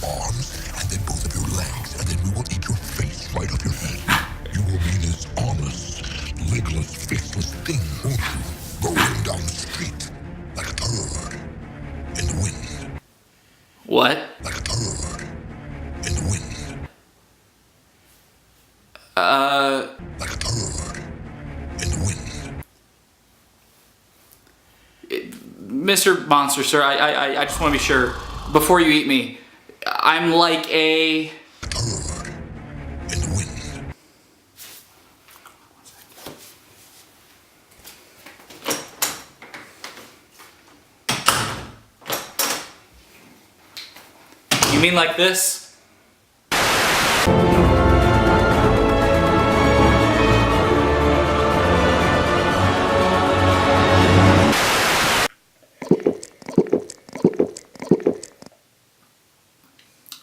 arms, and then both of your legs, and then we will eat your face right off your head. You will be this armless, legless, faceless thing, won't you? Rolling down the street like a turd in the wind. What? Like a turd in the wind. Like a turd in the wind. Mr. Monster, sir, I just want to be sure, before you eat me, I'm like a... Turd in the wind. You mean like this?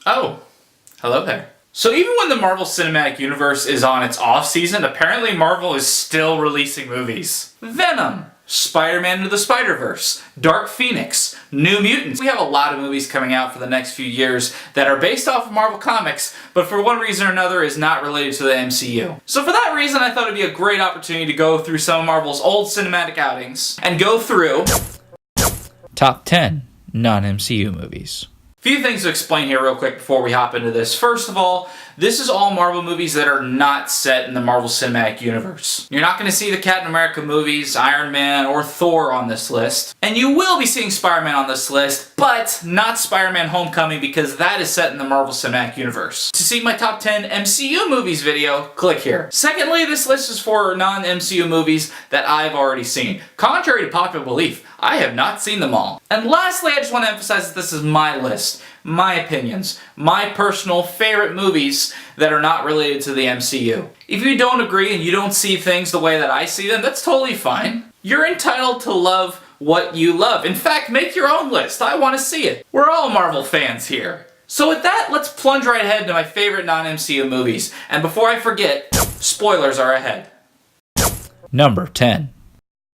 Oh, hello there. So even when the Marvel Cinematic Universe is on its off season, apparently Marvel is still releasing movies. Venom, Spider-Man Into the Spider-Verse, Dark Phoenix, New Mutants. We have a lot of movies coming out for the next few years that are based off of Marvel Comics, but for one reason or another is not related to the MCU. So for that reason, I thought it'd be a great opportunity to go through some of Marvel's old cinematic outings and go through Top 10 Non-MCU Movies. Few things to explain here real quick before we hop into this. First of all, this is all Marvel movies that are not set in the Marvel Cinematic Universe. You're not going to see the Captain America movies, Iron Man, or Thor on this list. And you will be seeing Spider-Man on this list, but not Spider-Man Homecoming because that is set in the Marvel Cinematic Universe. To see my top 10 MCU movies video, click here. Secondly, this list is for non-MCU movies that I've already seen. Contrary to popular belief, I have not seen them all. And lastly, I just want to emphasize that this is my list, my opinions, my personal favorite movies that are not related to the MCU. If you don't agree and you don't see things the way that I see them, that's totally fine. You're entitled to love what you love. In fact, make your own list. I want to see it. We're all Marvel fans here. So with that, let's plunge right ahead into my favorite non-MCU movies. And before I forget, spoilers are ahead. Number 10.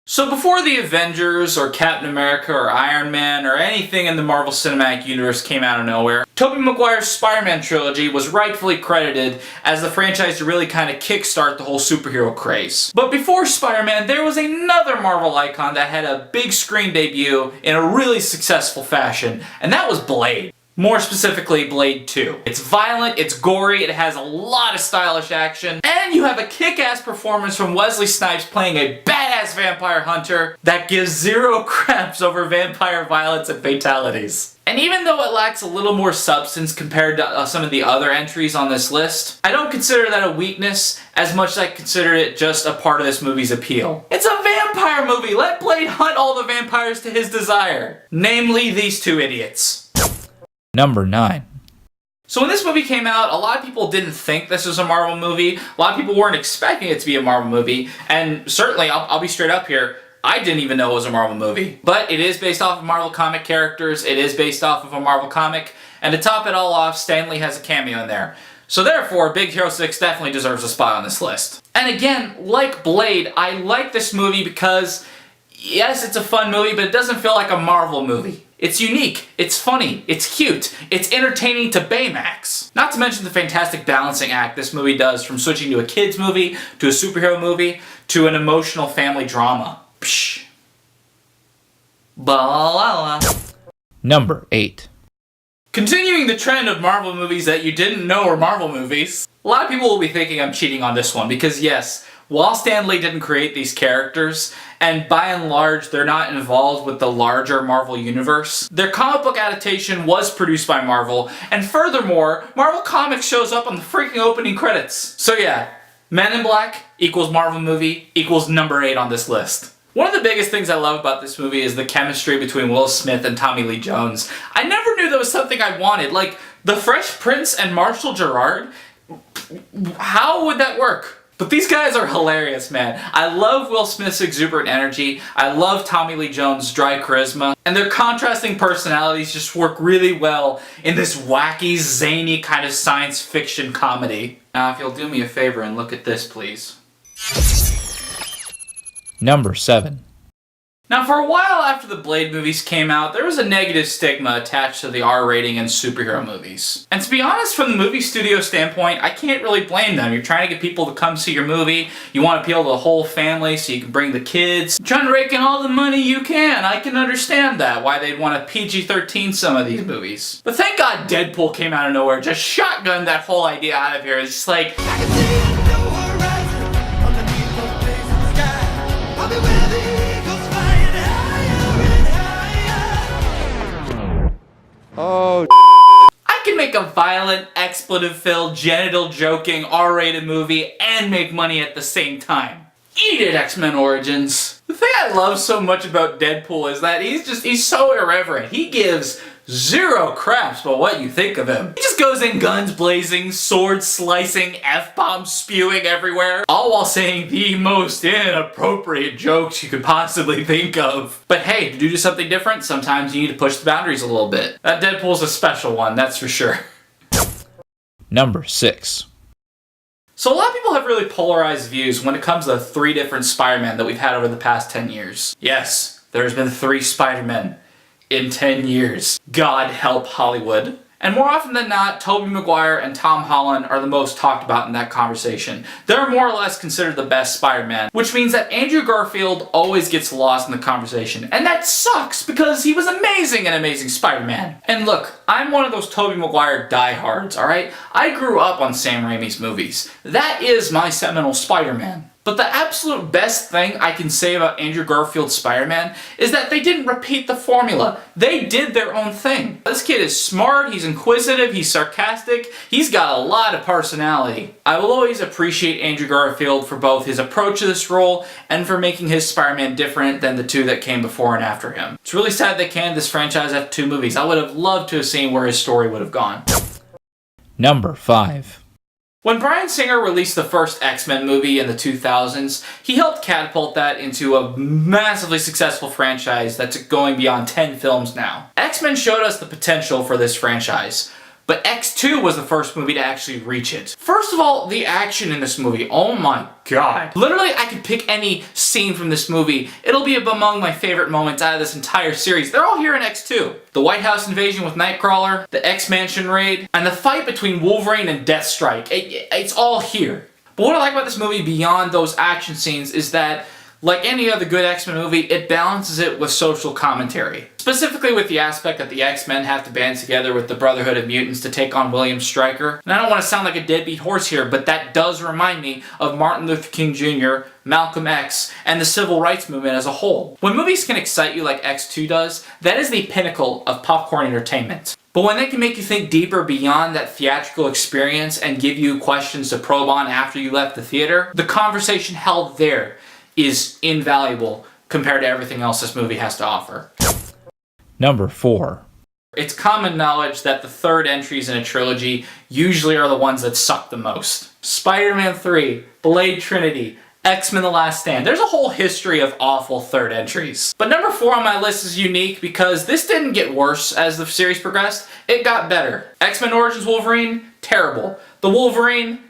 So before the Avengers, or Captain America, or Iron Man, or anything in the Marvel Cinematic Universe came out of nowhere, Tobey Maguire's Spider-Man trilogy was rightfully credited as the franchise to really kind of kickstart the whole superhero craze. But before Spider-Man, there was another Marvel icon that had a big screen debut in a really successful fashion, and that was Blade. More specifically, Blade 2. It's violent, it's gory, it has a lot of stylish action, and you have a kick-ass performance from Wesley Snipes playing a badass vampire hunter that gives zero craps over vampire violence and fatalities. And even though it lacks a little more substance compared to some of the other entries on this list, I don't consider that a weakness as much as I consider it just a part of this movie's appeal. It's a vampire movie! Let Blade hunt all the vampires to his desire. Namely, these two idiots. Number 9. So when this movie came out, a lot of people didn't think this was a Marvel movie. A lot of people weren't expecting it to be a Marvel movie. And certainly, I'll be straight up here, I didn't even know it was a Marvel movie. But it is based off of Marvel comic characters. It is based off of a Marvel comic. And to top it all off, Stan Lee has a cameo in there. So therefore, Big Hero 6 definitely deserves a spot on this list. And again, like Blade, I like this movie because, yes, it's a fun movie, but it doesn't feel like a Marvel movie. It's unique, it's funny, it's cute, it's entertaining to Baymax. Not to mention the fantastic balancing act this movie does from switching to a kids movie, to a superhero movie, to an emotional family drama. Psh. Ba-la-la. Number 8. Continuing the trend of Marvel movies that you didn't know were Marvel movies, a lot of people will be thinking I'm cheating on this one because yes, while Stan Lee didn't create these characters, and by and large they're not involved with the larger Marvel universe, their comic book adaptation was produced by Marvel, and furthermore, Marvel Comics shows up on the freaking opening credits. So yeah, Men in Black equals Marvel movie equals number 8 on this list. One of the biggest things I love about this movie is the chemistry between Will Smith and Tommy Lee Jones. I never knew that was something I wanted. Like, The Fresh Prince and Marshall Gerard, how would that work? But these guys are hilarious, man. I love Will Smith's exuberant energy. I love Tommy Lee Jones' dry charisma. And their contrasting personalities just work really well in this wacky, zany kind of science fiction comedy. Now, if you'll do me a favor and look at this, please. Number 7. Now, for a while after the Blade movies came out, there was a negative stigma attached to the R rating in superhero movies. And to be honest, from the movie studio standpoint, I can't really blame them. You're trying to get people to come see your movie, you want to appeal to the whole family so you can bring the kids. You're trying to rake in all the money you can. I can understand that, why they'd want to PG-13 some of these movies. But thank God Deadpool came out of nowhere, just shotgunned that whole idea out of here. It's just like, I can see no horizon underneath the blazing sky. I'll be where the eagles flying higher and higher. Oh, I can make a violent, expletive-filled, genital-joking, R-rated movie and make money at the same time. Eat it, X-Men Origins. The thing I love so much about Deadpool is that he's so irreverent. He gives zero craps about what you think of him. He just goes in guns blazing, sword slicing, F-bombs spewing everywhere, all while saying the most inappropriate jokes you could possibly think of. But hey, to do something different, sometimes you need to push the boundaries a little bit. That Deadpool's a special one, that's for sure. Number 6. So a lot of people have really polarized views when it comes to the 3 different Spider-Men that we've had over the past 10 years. Yes, there's been 3 Spider-Men in 10 years. God help Hollywood. And more often than not, Tobey Maguire and Tom Holland are the most talked about in that conversation. They're more or less considered the best Spider-Man, which means that Andrew Garfield always gets lost in the conversation. And that sucks, because he was amazing in Amazing Spider-Man. And look, I'm one of those Tobey Maguire diehards, alright? I grew up on Sam Raimi's movies. That is my seminal Spider-Man. But the absolute best thing I can say about Andrew Garfield's Spider-Man is that they didn't repeat the formula. They did their own thing. This kid is smart, he's inquisitive, he's sarcastic, he's got a lot of personality. I will always appreciate Andrew Garfield for both his approach to this role and for making his Spider-Man different than the 2 that came before and after him. It's really sad they canned this franchise after 2 movies. I would have loved to have seen where his story would have gone. Number 5. When Bryan Singer released the first X-Men movie in the 2000s, he helped catapult that into a massively successful franchise that's going beyond 10 films now. X-Men showed us the potential for this franchise, but X2 was the first movie to actually reach it. First of all, the action in this movie, oh my god. Literally, I could pick any scene from this movie. It'll be among my favorite moments out of this entire series. They're all here in X2. The White House invasion with Nightcrawler, the X-Mansion raid, and the fight between Wolverine and Deathstrike. It's all here. But what I like about this movie beyond those action scenes is that, like any other good X-Men movie, it balances it with social commentary. Specifically with the aspect that the X-Men have to band together with the Brotherhood of Mutants to take on William Stryker. And I don't want to sound like a deadbeat horse here, but that does remind me of Martin Luther King Jr., Malcolm X, and the civil rights movement as a whole. When movies can excite you like X2 does, that is the pinnacle of popcorn entertainment. But when they can make you think deeper beyond that theatrical experience and give you questions to probe on after you left the theater, the conversation held there is invaluable compared to everything else this movie has to offer. Number 4. It's common knowledge that the third entries in a trilogy usually are the ones that suck the most. Spider-Man 3, Blade Trinity, X-Men The Last Stand. There's a whole history of awful third entries. But number 4 on my list is unique because this didn't get worse as the series progressed, it got better. X-Men Origins Wolverine, terrible. The Wolverine,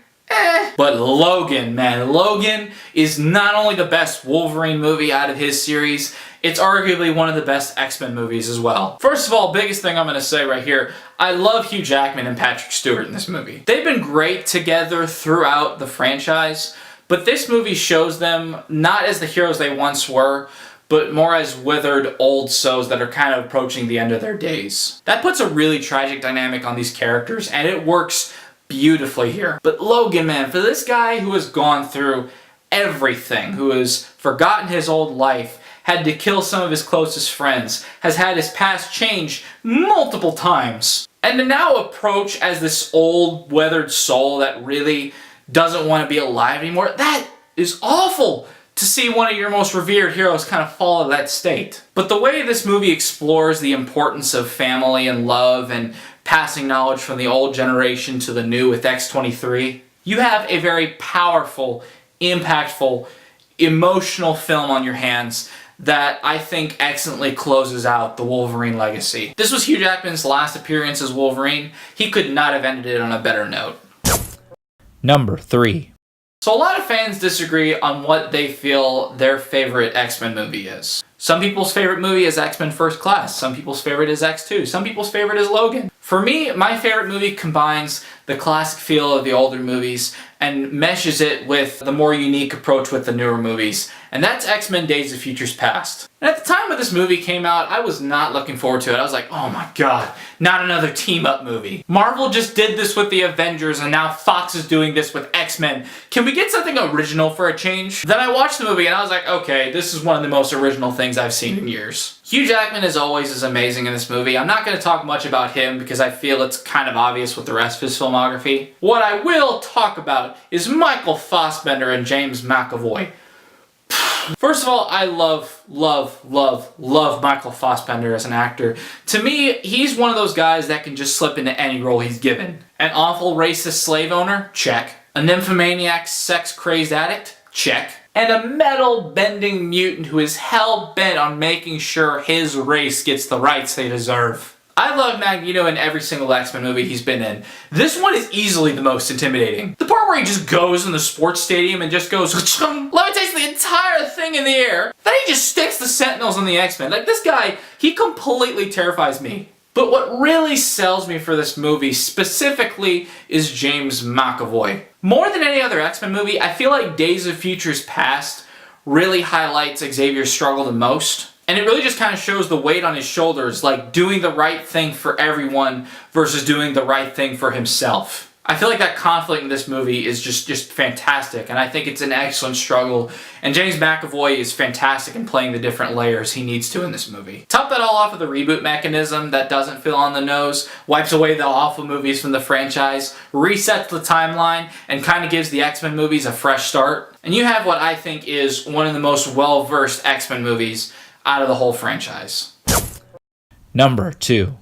But Logan, man, Logan is not only the best Wolverine movie out of his series, it's arguably one of the best X-Men movies as well. First of all, biggest thing I'm going to say right here, I love Hugh Jackman and Patrick Stewart in this movie. They've been great together throughout the franchise, but this movie shows them not as the heroes they once were, but more as withered old souls that are kind of approaching the end of their days. That puts a really tragic dynamic on these characters, and it works beautifully here. But Logan, man, for this guy who has gone through everything, who has forgotten his old life, had to kill some of his closest friends, has had his past change multiple times, and to now approach as this old, weathered soul that really doesn't want to be alive anymore, that is awful to see one of your most revered heroes kind of fall to that state. But the way this movie explores the importance of family and love and passing knowledge from the old generation to the new with X-23, you have a very powerful, impactful, emotional film on your hands that I think excellently closes out the Wolverine legacy. This was Hugh Jackman's last appearance as Wolverine. He could not have ended it on a better note. Number 3. So a lot of fans disagree on what they feel their favorite X-Men movie is. Some people's favorite movie is X-Men First Class. Some people's favorite is X2. Some people's favorite is Logan. For me, my favorite movie combines the classic feel of the older movies and meshes it with the more unique approach with the newer movies. And that's X-Men Days of Futures Past. And at the time when this movie came out, I was not looking forward to it. I was like, oh my god, not another team-up movie. Marvel just did this with the Avengers, and now Fox is doing this with X-Men. Can we get something original for a change? Then I watched the movie and I was like, okay, this is one of the most original things I've seen in years. Hugh Jackman, as always, is amazing in this movie. I'm not going to talk much about him because I feel it's kind of obvious with the rest of his filmography. What I will talk about is Michael Fassbender and James McAvoy. First of all, I love Michael Fassbender as an actor. To me, he's one of those guys that can just slip into any role he's given. An awful racist slave owner? Check. A nymphomaniac sex-crazed addict? Check. And a metal-bending mutant who is hell-bent on making sure his race gets the rights they deserve. I love Magneto in every single X-Men movie he's been in. This one is easily the most intimidating. The part where he just goes in the sports stadium and just goes, levitates the entire thing in the air. Then he just sticks the Sentinels on the X-Men. Like, this guy, he completely terrifies me. But what really sells me for this movie specifically is James McAvoy. More than any other X-Men movie, I feel like Days of Futures Past really highlights Xavier's struggle the most. And it really just kind of shows the weight on his shoulders, like doing the right thing for everyone versus doing the right thing for himself. I feel like that conflict in this movie is just fantastic, and I think it's an excellent struggle, and James McAvoy is fantastic in playing the different layers he needs to in this movie. Top that all off with a reboot mechanism that doesn't feel on the nose, wipes away the awful movies from the franchise, resets the timeline, and kind of gives the X-Men movies a fresh start. And you have what I think is one of the most well-versed X-Men movies out of the whole franchise. Number 2.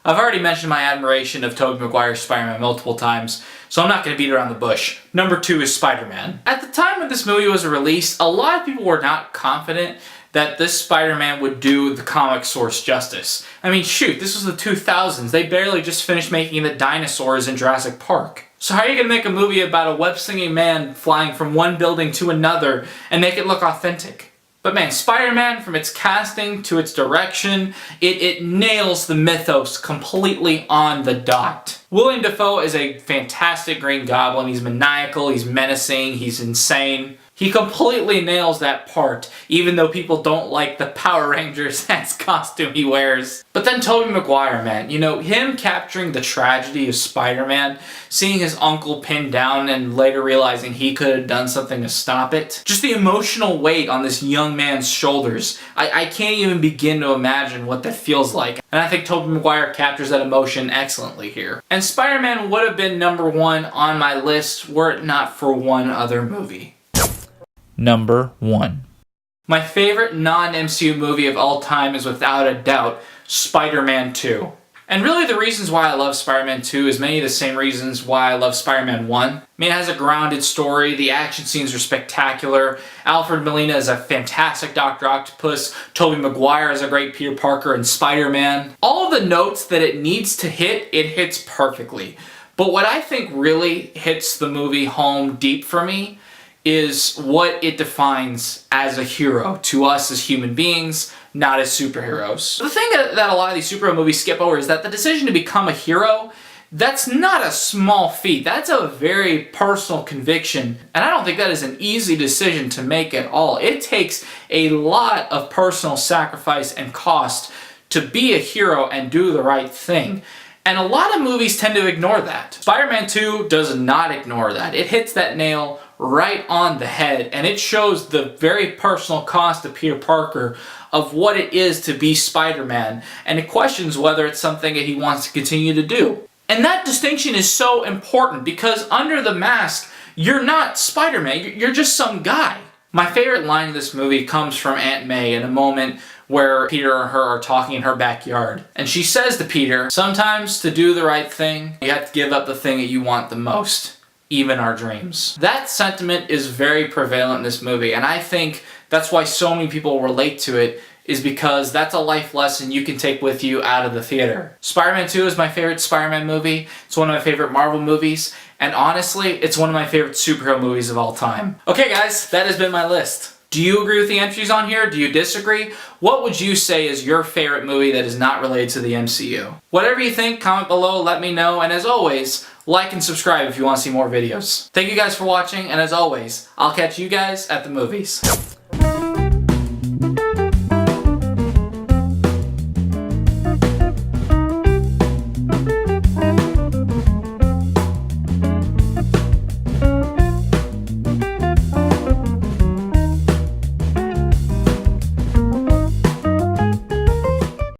I've already mentioned my admiration of Tobey Maguire's Spider-Man multiple times, so I'm not going to beat around the bush. Number 2 is Spider-Man. At the time when this movie was released, a lot of people were not confident that this Spider-Man would do the comic source justice. I mean, shoot, this was the 2000s. They barely just finished making the dinosaurs in Jurassic Park. So how are you going to make a movie about a web-slinging man flying from one building to another and make it look authentic? But man, Spider-Man, from its casting to its direction, it nails the mythos completely on the dot. Willem Dafoe is a fantastic Green Goblin. He's maniacal, he's menacing, he's insane. He completely nails that part, even though people don't like the Power Rangers as costume he wears. But then Tobey Maguire, man, you know, him capturing the tragedy of Spider-Man, seeing his uncle pinned down and later realizing he could have done something to stop it. Just the emotional weight on this young man's shoulders. I can't even begin to imagine what that feels like. And I think Tobey Maguire captures that emotion excellently here. And Spider-Man would have been number 1 on my list were it not for one other movie. Number 1. My favorite non-MCU movie of all time is without a doubt Spider-Man 2. And really the reasons why I love Spider-Man 2 is many of the same reasons why I love Spider-Man 1. I mean, it has a grounded story, the action scenes are spectacular, Alfred Molina is a fantastic Dr. Octopus, Tobey Maguire is a great Peter Parker and Spider-Man. All of the notes that it needs to hit, it hits perfectly. But what I think really hits the movie home deep for me is what it defines as a hero to us as human beings, not as superheroes. The thing that a lot of these superhero movies skip over is that the decision to become a hero, that's not a small feat. That's a very personal conviction, and I don't think that is an easy decision to make at all. It takes a lot of personal sacrifice and cost to be a hero and do the right thing. And a lot of movies tend to ignore that. Spider-Man 2 does not ignore that. It hits that nail right on the head, and it shows the very personal cost to Peter Parker of what it is to be Spider-Man, and it questions whether it's something that he wants to continue to do. And that distinction is so important because under the mask, you're not Spider-Man, you're just some guy. My favorite line in this movie comes from Aunt May in a moment where Peter and her are talking in her backyard. And she says to Peter, sometimes to do the right thing, you have to give up the thing that you want the most, even our dreams. That sentiment is very prevalent in this movie, and I think that's why so many people relate to it, is because that's a life lesson you can take with you out of the theater. Spider-Man 2 is my favorite Spider-Man movie. It's one of my favorite Marvel movies, and honestly, it's one of my favorite superhero movies of all time. Okay guys, that has been my list. Do you agree with the entries on here? Do you disagree? What would you say is your favorite movie that is not related to the MCU? Whatever you think, comment below, let me know, and as always, like and subscribe if you want to see more videos. Thank you guys for watching, and as always, I'll catch you guys at the movies.